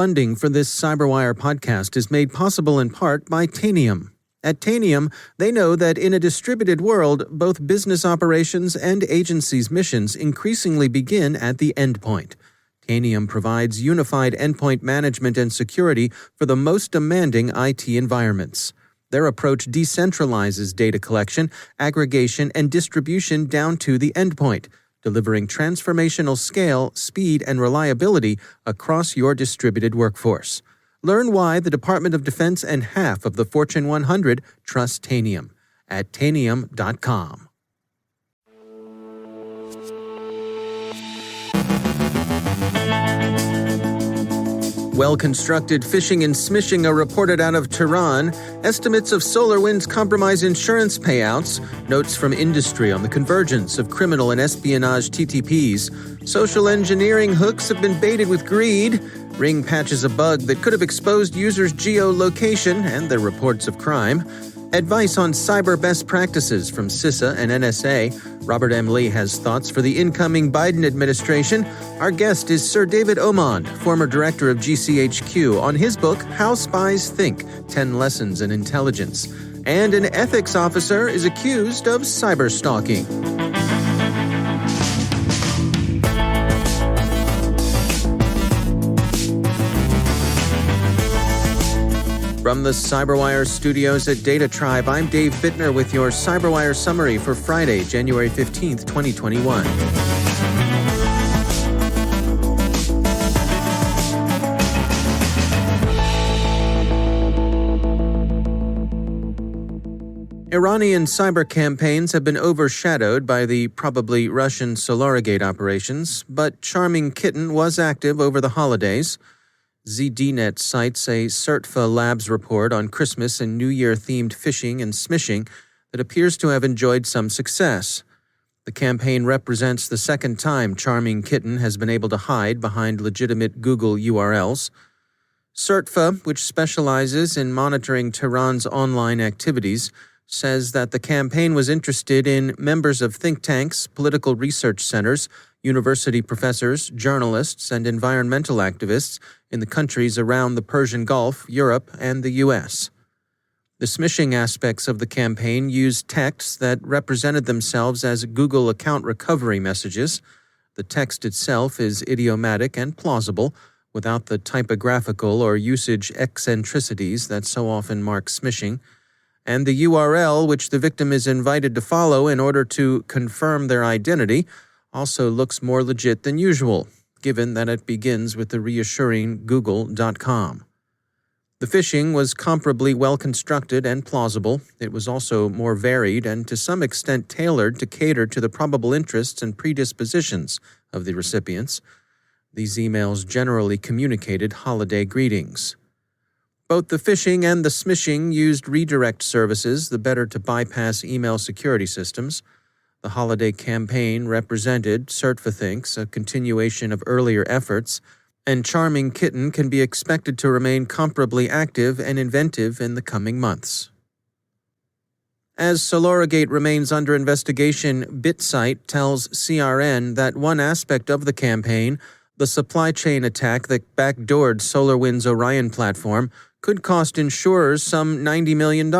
Funding for this CyberWire podcast is made possible in part by Tanium. At Tanium, they know that in a distributed world, both business operations and agencies' missions increasingly begin at the endpoint. Tanium provides unified endpoint management and security for the most demanding IT environments. Their approach decentralizes data collection, aggregation, and distribution down to the endpoint, delivering transformational scale, speed, and reliability across your distributed workforce. Learn why the Department of Defense and half of the Fortune 100 trust Tanium at Tanium.com. Well-constructed phishing and smishing are reported out of Tehran. Estimates of SolarWinds compromise insurance payouts. Notes from industry on the convergence of criminal and espionage TTPs. Social engineering hooks have been baited with greed. Ring patches a bug that could have exposed users' geolocation and their reports of crime. Advice on cyber best practices from CISA and NSA. Robert M. Lee has thoughts for the incoming Biden administration. Our guest is Sir David Omand, former Director of GCHQ, on his book, How Spies Think, 10 Lessons in Intelligence. And an ethics officer is accused of cyberstalking. From the CyberWire studios at Data Tribe, I'm Dave Bittner with your CyberWire summary for Friday, January 15th, 2021. Iranian cyber campaigns have been overshadowed by the probably Russian Solorigate operations, but charming Kitten was active over the holidays. ZDNet cites a CERTFA Labs report on Christmas and New Year-themed phishing and smishing that appears to have enjoyed some success. The campaign represents the second time Charming Kitten has been able to hide behind legitimate Google URLs. CERTFA, which specializes in monitoring Tehran's online activities, says that the campaign was interested in members of think tanks, political research centers, university professors, journalists, and environmental activists in the countries around the Persian Gulf, Europe, and the U.S. The smishing aspects of the campaign used texts that represented themselves as Google account recovery messages. The text itself is idiomatic and plausible, without the typographical or usage eccentricities that so often mark smishing. And the URL, which the victim is invited to follow in order to confirm their identity, also looks more legit than usual, given that it begins with the reassuring google.com. The phishing was comparably well-constructed and plausible. It was also more varied and to some extent tailored to cater to the probable interests and predispositions of the recipients. These emails generally communicated holiday greetings. Both the phishing and the smishing used redirect services, the better to bypass email security systems. The holiday campaign represented, CERTFA thinks, a continuation of earlier efforts, and Charming Kitten can be expected to remain comparably active and inventive in the coming months. As Solorigate remains under investigation, BitSite tells CRN that one aspect of the campaign, the supply chain attack that backdoored SolarWinds' Orion platform, could cost insurers some $90 million.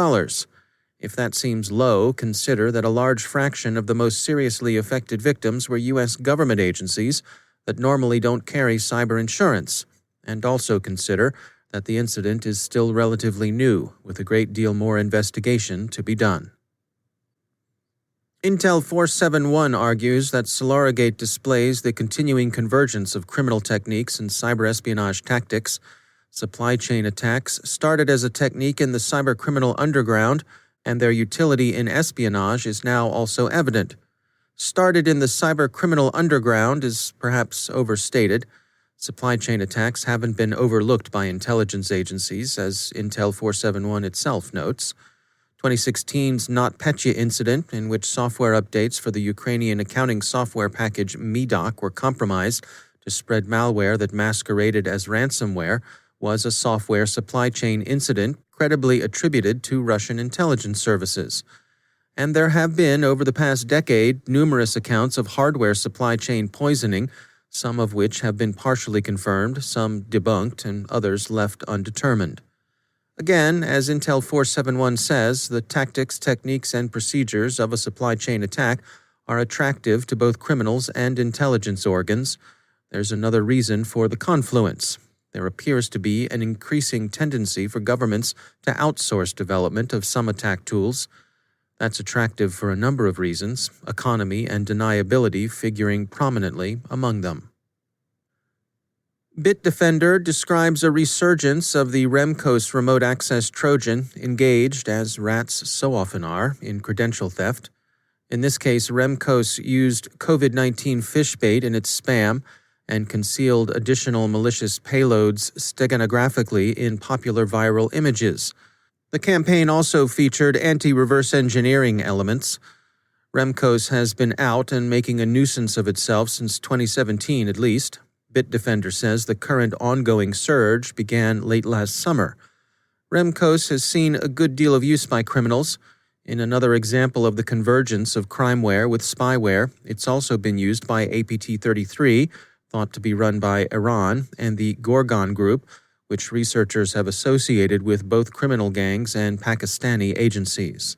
If that seems low, consider that a large fraction of the most seriously affected victims were U.S. government agencies that normally don't carry cyber insurance, and also consider that the incident is still relatively new, with a great deal more investigation to be done. Intel 471 argues that Solorigate displays the continuing convergence of criminal techniques and cyber espionage tactics. Supply chain attacks started as a technique in the cybercriminal underground, and their utility in espionage is now also evident. Started in the cybercriminal underground is perhaps overstated. Supply chain attacks haven't been overlooked by intelligence agencies, as Intel 471 itself notes. 2016's NotPetya incident, in which software updates for the Ukrainian accounting software package Medoc were compromised to spread malware that masqueraded as ransomware, was a software supply chain incident credibly attributed to Russian intelligence services. And there have been, over the past decade, numerous accounts of hardware supply chain poisoning, some of which have been partially confirmed, some debunked, and others left undetermined. Again, as Intel 471 says, the tactics, techniques, and procedures of a supply chain attack are attractive to both criminals and intelligence organs. There's another reason for the confluence. There appears to be an increasing tendency for governments to outsource development of some attack tools. That's attractive for a number of reasons, economy and deniability figuring prominently among them. Bitdefender describes a resurgence of the Remcos remote access Trojan, engaged, as rats so often are, in credential theft. In this case, Remcos used COVID-19 fish bait in its spam and concealed additional malicious payloads steganographically in popular viral images. The campaign also featured anti-reverse engineering elements. Remcos has been out and making a nuisance of itself since 2017 at least. Bitdefender says the current ongoing surge began late last summer. Remcos has seen a good deal of use by criminals. In another example of the convergence of crimeware with spyware, it's also been used by APT-33, thought to be run by Iran, and the Gorgon Group, which researchers have associated with both criminal gangs and Pakistani agencies.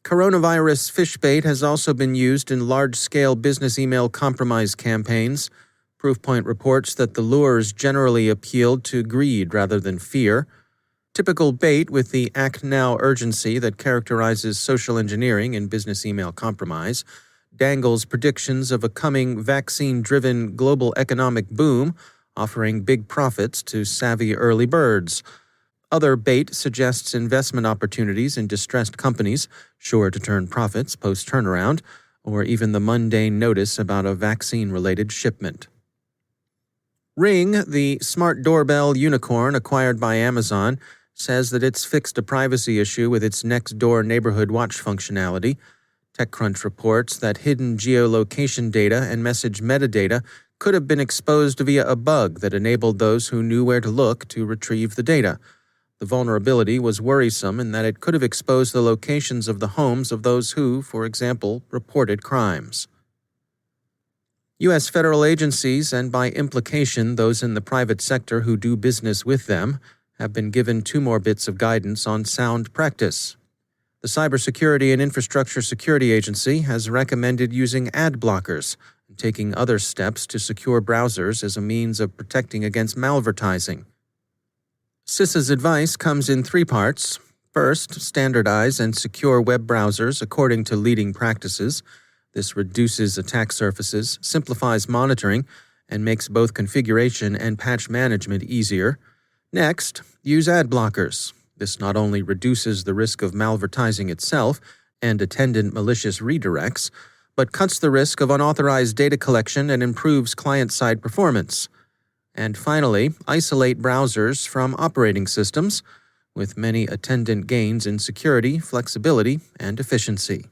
Coronavirus fish bait has also been used in large-scale business email compromise campaigns. Proofpoint reports that the lures generally appealed to greed rather than fear. Typical bait with the act now urgency that characterizes social engineering in business email compromise dangles predictions of a coming vaccine-driven global economic boom, offering big profits to savvy early birds. Other bait suggests investment opportunities in distressed companies, sure to turn profits post-turnaround, or even the mundane notice about a vaccine-related shipment. Ring, the smart doorbell unicorn acquired by Amazon, says that it's fixed a privacy issue with its next-door neighborhood watch functionality. TechCrunch reports that hidden geolocation data and message metadata could have been exposed via a bug that enabled those who knew where to look to retrieve the data. The vulnerability was worrisome in that it could have exposed the locations of the homes of those who, for example, reported crimes. U.S. federal agencies, and by implication those in the private sector who do business with them, have been given 2 more bits of guidance on sound practice. The Cybersecurity and Infrastructure Security Agency has recommended using ad blockers and taking other steps to secure browsers as a means of protecting against malvertising. CISA's advice comes in 3 parts. First, standardize and secure web browsers according to leading practices. This reduces attack surfaces, simplifies monitoring, and makes both configuration and patch management easier. Next, use ad blockers. This not only reduces the risk of malvertising itself and attendant malicious redirects, but cuts the risk of unauthorized data collection and improves client-side performance. And finally, isolate browsers from operating systems, with many attendant gains in security, flexibility, and efficiency.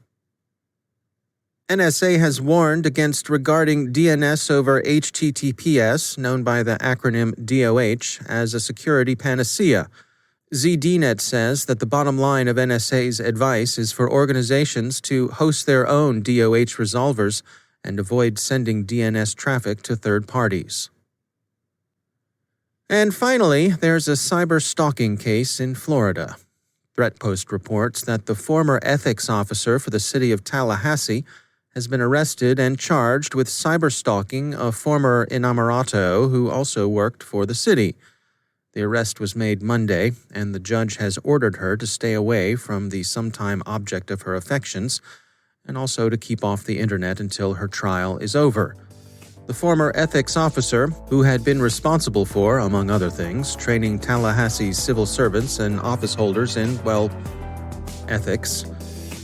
NSA has warned against regarding DNS over HTTPS, known by the acronym DOH, as a security panacea. ZDNet says that the bottom line of NSA's advice is for organizations to host their own DOH resolvers and avoid sending DNS traffic to third parties. And finally, there's a cyberstalking case in Florida. ThreatPost reports that the former ethics officer for the city of Tallahassee has been arrested and charged with cyberstalking a former inamorato who also worked for the city. The arrest was made Monday, and the judge has ordered her to stay away from the sometime object of her affections, and also to keep off the internet until her trial is over. The former ethics officer, who had been responsible for, among other things, training Tallahassee's civil servants and office holders in, ethics,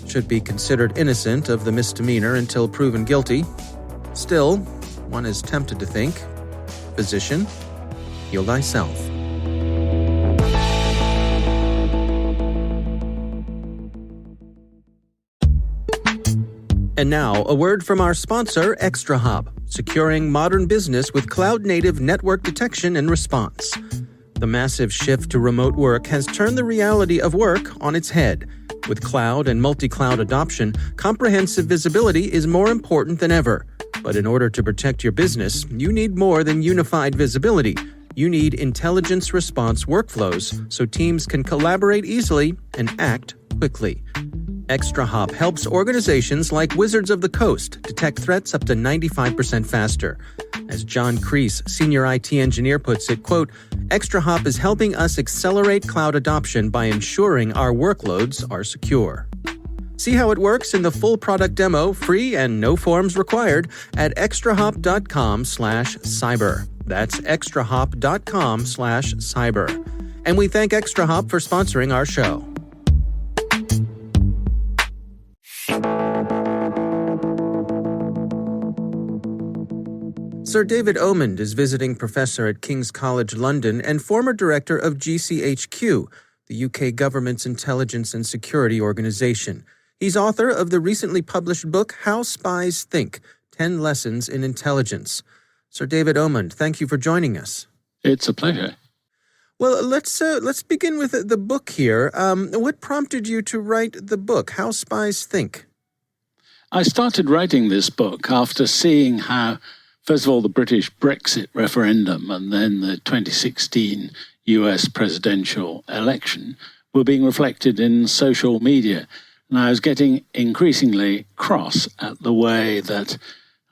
should be considered innocent of the misdemeanor until proven guilty. Still, one is tempted to think, physician, heal thyself. And now, a word from our sponsor, ExtraHop, securing modern business with cloud-native network detection and response. The massive shift to remote work has turned the reality of work on its head. With cloud and multi-cloud adoption, comprehensive visibility is more important than ever. But in order to protect your business, you need more than unified visibility. You need intelligence response workflows so teams can collaborate easily and act quickly. ExtraHop helps organizations like Wizards of the Coast detect threats up to 95% faster. As John Kreese, senior IT engineer, puts it, quote, ExtraHop is helping us accelerate cloud adoption by ensuring our workloads are secure. See how it works in the full product demo, free and no forms required, at extrahop.com/cyber. That's extrahop.com/cyber. And we thank ExtraHop for sponsoring our show. Sir David Omand is visiting professor at King's College London and former director of GCHQ, the UK government's intelligence and security organization. He's author of the recently published book, How Spies Think, 10 Lessons in Intelligence. Sir David Omand, thank you for joining us. It's a pleasure. Well, let's begin with the book here. What prompted you to write the book, How Spies Think? I started writing this book after seeing how, first of all, the British Brexit referendum and then the 2016 US presidential election were being reflected in social media. And I was getting increasingly cross at the way that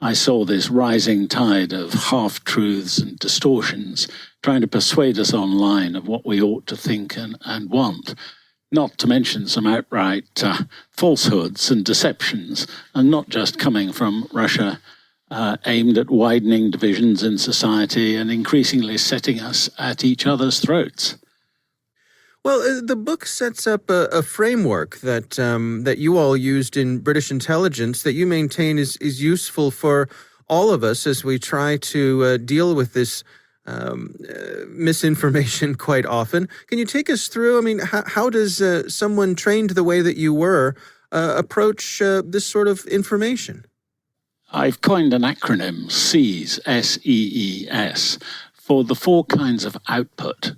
I saw this rising tide of half-truths and distortions trying to persuade us online of what we ought to think and want, not to mention some outright falsehoods and deceptions, and not just coming from Russia, aimed at widening divisions in society and increasingly setting us at each other's throats. Well, the book sets up a framework that you all used in British intelligence that you maintain is useful for all of us as we try to deal with this misinformation quite often. Can you take us through, how does someone trained the way that you were approach this sort of information? I've coined an acronym, SEES, S-E-E-S, for the four kinds of output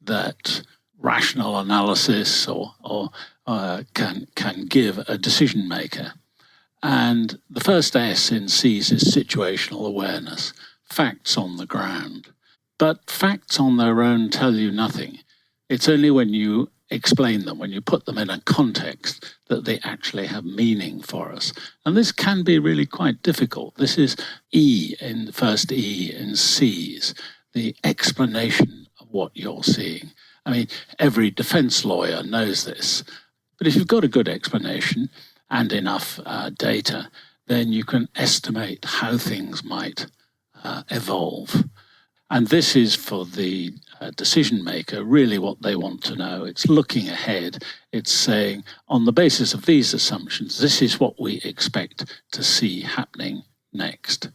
that rational analysis or can give a decision maker. And the first S in SEES is situational awareness, facts on the ground. But facts on their own tell you nothing. It's only when you explain them, when you put them in a context, that they actually have meaning for us. And this can be really quite difficult. This is first E in SEES, the explanation of what you're seeing. Every defense lawyer knows this. But if you've got a good explanation and enough data, then you can estimate how things might evolve. And this is for the decision maker really what they want to know. It's looking ahead. It's saying, on the basis of these assumptions, this is what we expect to see happening next.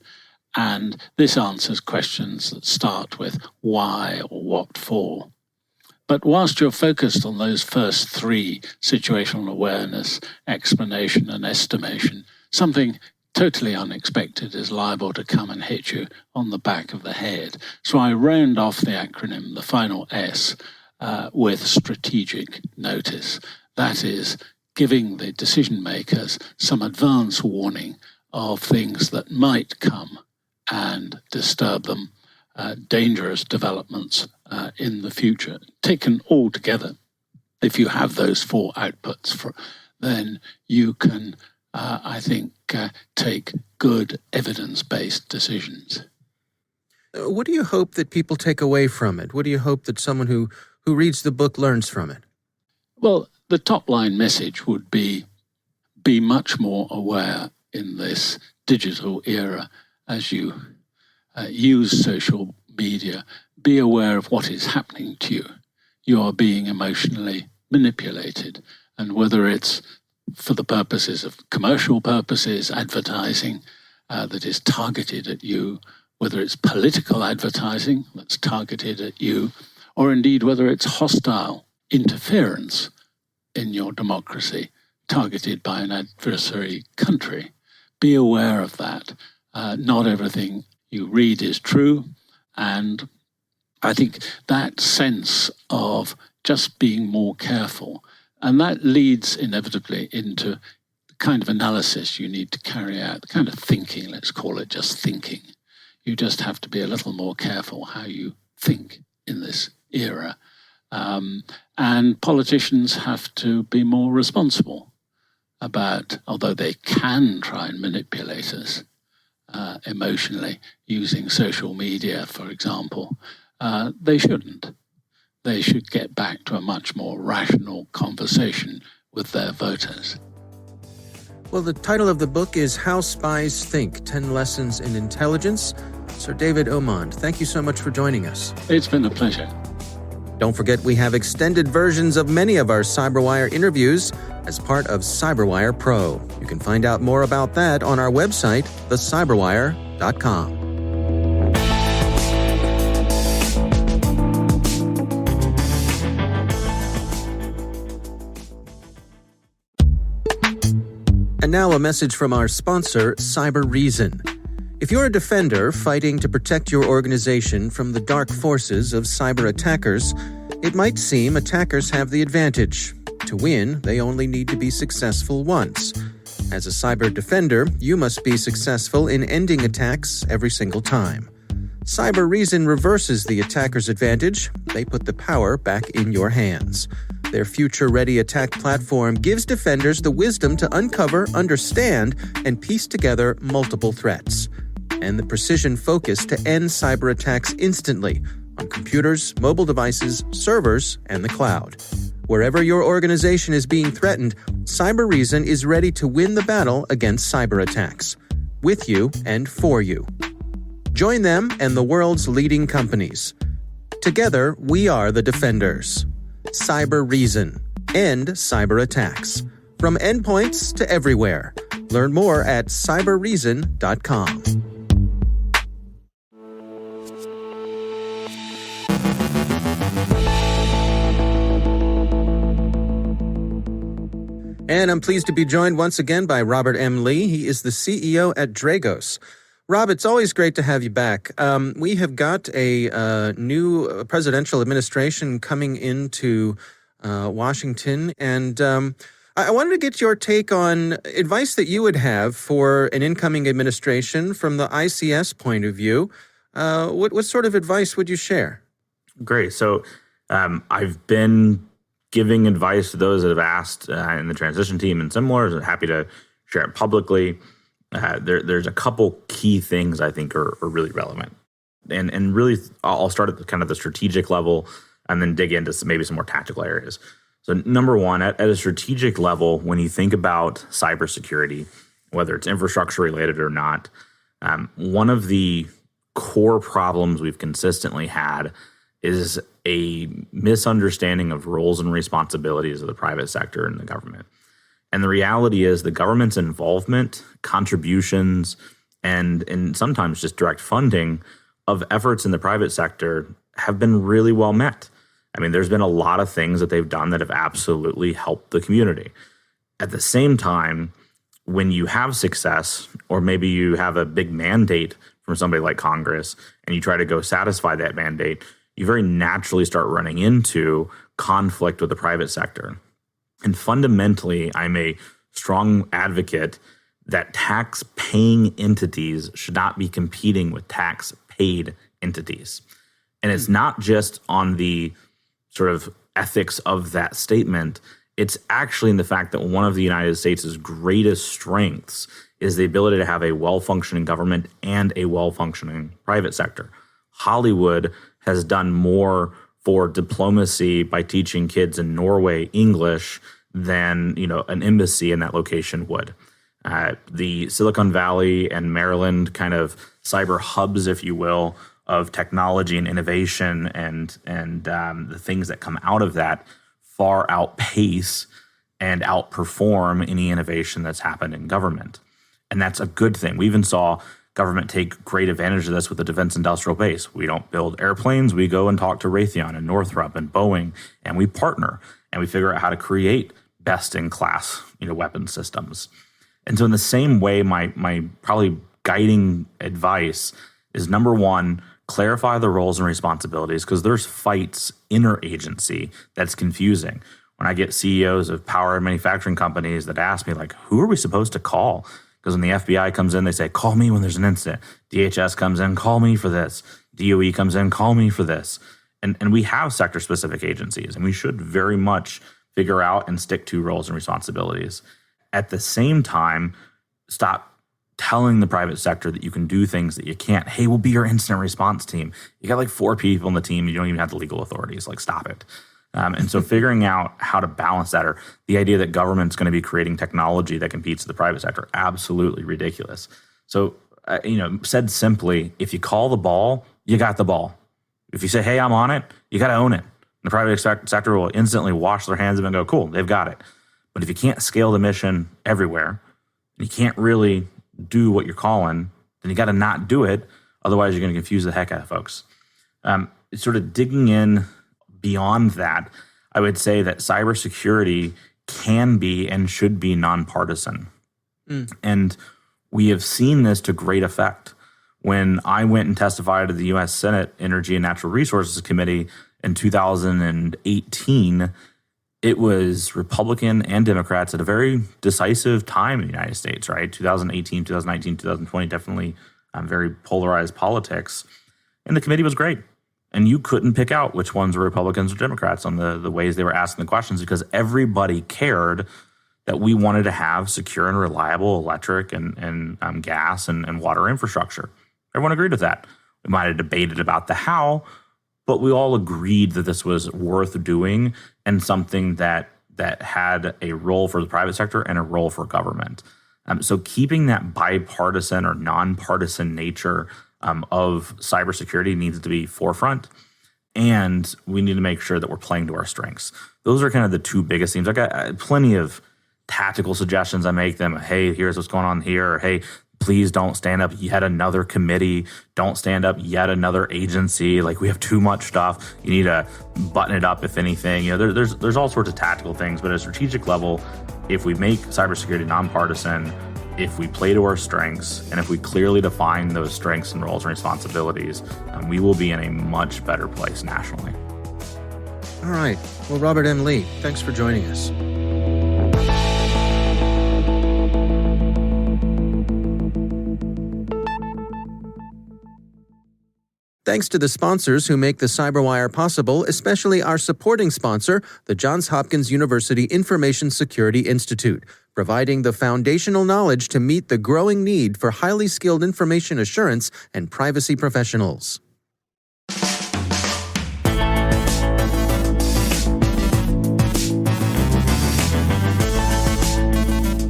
And this answers questions that start with why or what for. But whilst you're focused on those first three, situational awareness, explanation, and estimation, something totally unexpected is liable to come and hit you on the back of the head. So I round off the acronym, the final S, with strategic notice. That is, giving the decision makers some advance warning of things that might come and disturb them, dangerous developments in the future. Taken all together, if you have those four outputs, then you can take good evidence-based decisions. What do you hope that people take away from it? What do you hope that someone who reads the book learns from it? Well, the top-line message would be much more aware in this digital era as you use social media. Be aware of what is happening to you. You are being emotionally manipulated, and whether it's for the purposes of commercial purposes, advertising that is targeted at you, whether it's political advertising that's targeted at you, or indeed whether it's hostile interference in your democracy targeted by an adversary country. Be aware of that. Not everything you read is true, and I think that sense of just being more careful, and that leads inevitably into kind of analysis you need to carry out, the kind of thinking, let's call it just thinking. You just have to be a little more careful how you think in this era. And politicians have to be more responsible about, although they can try and manipulate us emotionally using social media, for example, they shouldn't. They should get back to a much more rational conversation with their voters. Well, the title of the book is How Spies Think, 10 Lessons in Intelligence. Sir David Omand, thank you so much for joining us. It's been a pleasure. Don't forget we have extended versions of many of our CyberWire interviews as part of CyberWire Pro. You can find out more about that on our website, thecyberwire.com. And now a message from our sponsor, CyberReason. If you're a defender fighting to protect your organization from the dark forces of cyber attackers, it might seem attackers have the advantage. To win, they only need to be successful once. As a cyber defender, you must be successful in ending attacks every single time. CyberReason reverses the attacker's advantage. They put the power back in your hands. Their future-ready attack platform gives defenders the wisdom to uncover, understand, and piece together multiple threats, and the precision focus to end cyber attacks instantly on computers, mobile devices, servers, and the cloud. Wherever your organization is being threatened, CyberReason is ready to win the battle against cyber attacks, with you and for you. Join them and the world's leading companies. Together, we are the defenders. CyberReason. End cyber attacks. From endpoints to everywhere. Learn more at cyberreason.com. And I'm pleased to be joined once again by Robert M. Lee. He is the CEO at Dragos. Rob, it's always great to have you back. We have got a new presidential administration coming into Washington, and I wanted to get your take on advice that you would have for an incoming administration from the ICS point of view. What sort of advice would you share? Great. So I've been giving advice to those that have asked in the transition team and similar. Happy to share it publicly. There's a couple key things I think are really relevant. And really, I'll start at the strategic level and then dig into maybe some more tactical areas. So number one, at a strategic level, when you think about cybersecurity, whether it's infrastructure related or not, one of the core problems we've consistently had is a misunderstanding of roles and responsibilities of the private sector and the government. And the reality is the government's involvement, contributions, and sometimes just direct funding of efforts in the private sector have been really well met. I mean, there's been a lot of things that they've done that have absolutely helped the community. At the same time, when you have success, or maybe you have a big mandate from somebody like Congress, and you try to go satisfy that mandate, you very naturally start running into conflict with the private sector. And fundamentally, I'm a strong advocate that tax-paying entities should not be competing with tax-paid entities. And it's not just on the sort of ethics of that statement. It's actually in the fact that one of the United States' greatest strengths is the ability to have a well-functioning government and a well-functioning private sector. Hollywood has done more for diplomacy by teaching kids in Norway English than an embassy in that location would. The Silicon Valley and Maryland kind of cyber hubs, if you will, of technology and innovation and the things that come out of that far outpace and outperform any innovation that's happened in government. And that's a good thing. We even saw government take great advantage of this with the defense industrial base. We don't build airplanes. We go and talk to Raytheon and Northrop and Boeing, and we partner and we figure out how to create best-in-class weapon systems. And so in the same way, my probably guiding advice is, number one, clarify the roles and responsibilities, because there's fights interagency that's confusing. when I get CEOs of power manufacturing companies that ask me, like, who are we supposed to call? Because when the FBI comes in, they say, call me when there's an incident. DHS comes in, call me for this. DOE comes in, call me for this. And we have sector-specific agencies, and we should very much figure out and stick to roles and responsibilities. At the same time, stop telling the private sector that you can do things that you can't. Hey, we'll be your incident response team. You got like 4 people in the team. You don't even have the legal authorities. Like, stop it. And so figuring out how to balance that, or the idea that government's going to be creating technology that competes with the private sector, absolutely ridiculous. So, said simply, if you call the ball, you got the ball. If you say, hey, I'm on it, you got to own it. The private sector will instantly wash their hands of it and go, cool, they've got it. But if you can't scale the mission everywhere, and you can't really do what you're calling, then you got to not do it. Otherwise, you're going to confuse the heck out of folks. Sort of digging in beyond that, I would say that cybersecurity can be and should be nonpartisan. And we have seen this to great effect. When I went and testified to the U.S. Senate Energy and Natural Resources Committee in 2018, it was Republican and Democrats at a very decisive time in the United States, right? 2018, 2019, 2020, definitely very polarized politics. And the committee was great. And you couldn't pick out which ones were Republicans or Democrats on the ways they were asking the questions, because everybody cared that we wanted to have secure and reliable electric and gas and water infrastructure. Everyone agreed with that. We might have debated about the how, but we all agreed that this was worth doing and something that had a role for the private sector and a role for government. So keeping that bipartisan or nonpartisan nature of cybersecurity needs to be forefront, and we need to make sure that we're playing to our strengths. Those are kind of the 2 biggest themes. I got plenty of tactical suggestions. I make them, hey, here's what's going on here. Or, hey, please don't stand up yet another committee. Don't stand up yet another agency. Like, we have too much stuff. You need to button it up, if anything. There's all sorts of tactical things, but at a strategic level, if we make cybersecurity nonpartisan, if we play to our strengths, and if we clearly define those strengths and roles and responsibilities, we will be in a much better place nationally. All right. Well, Robert M. Lee, thanks for joining us. Thanks to the sponsors who make the CyberWire possible, especially our supporting sponsor, the Johns Hopkins University Information Security Institute, providing the foundational knowledge to meet the growing need for highly skilled information assurance and privacy professionals.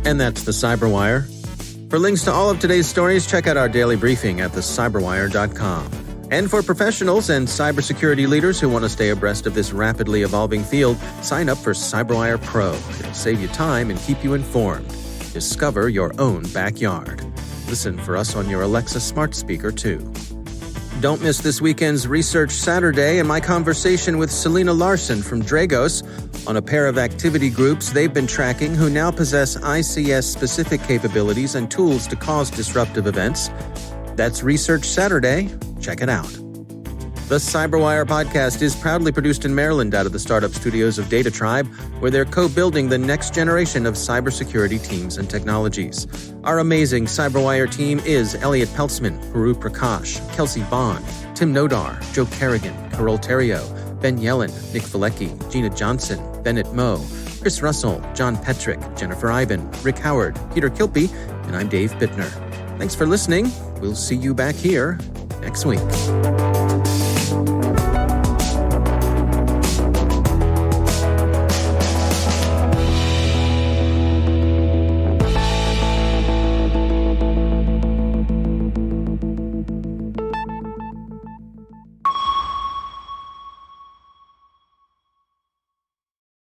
And that's the CyberWire. For links to all of today's stories, check out our daily briefing at thecyberwire.com. And for professionals and cybersecurity leaders who want to stay abreast of this rapidly evolving field, sign up for CyberWire Pro. It'll save you time and keep you informed. Discover your own backyard. Listen for us on your Alexa smart speaker, too. Don't miss this weekend's Research Saturday and my conversation with Selena Larson from Dragos on a pair of activity groups they've been tracking who now possess ICS-specific capabilities and tools to cause disruptive events. That's Research Saturday. Check it out. The CyberWire podcast is proudly produced in Maryland out of the startup studios of Data Tribe, where they're co-building the next generation of cybersecurity teams and technologies. Our amazing CyberWire team is Elliot Peltzman, Puru Prakash, Kelsey Bond, Tim Nodar, Joe Kerrigan, Carol Terrio, Ben Yellen, Nick Valecki, Gina Johnson, Bennett Moe, Chris Russell, John Petrick, Jennifer Iben, Rick Howard, Peter Kilpie, and I'm Dave Bittner. Thanks for listening. We'll see you back here next week.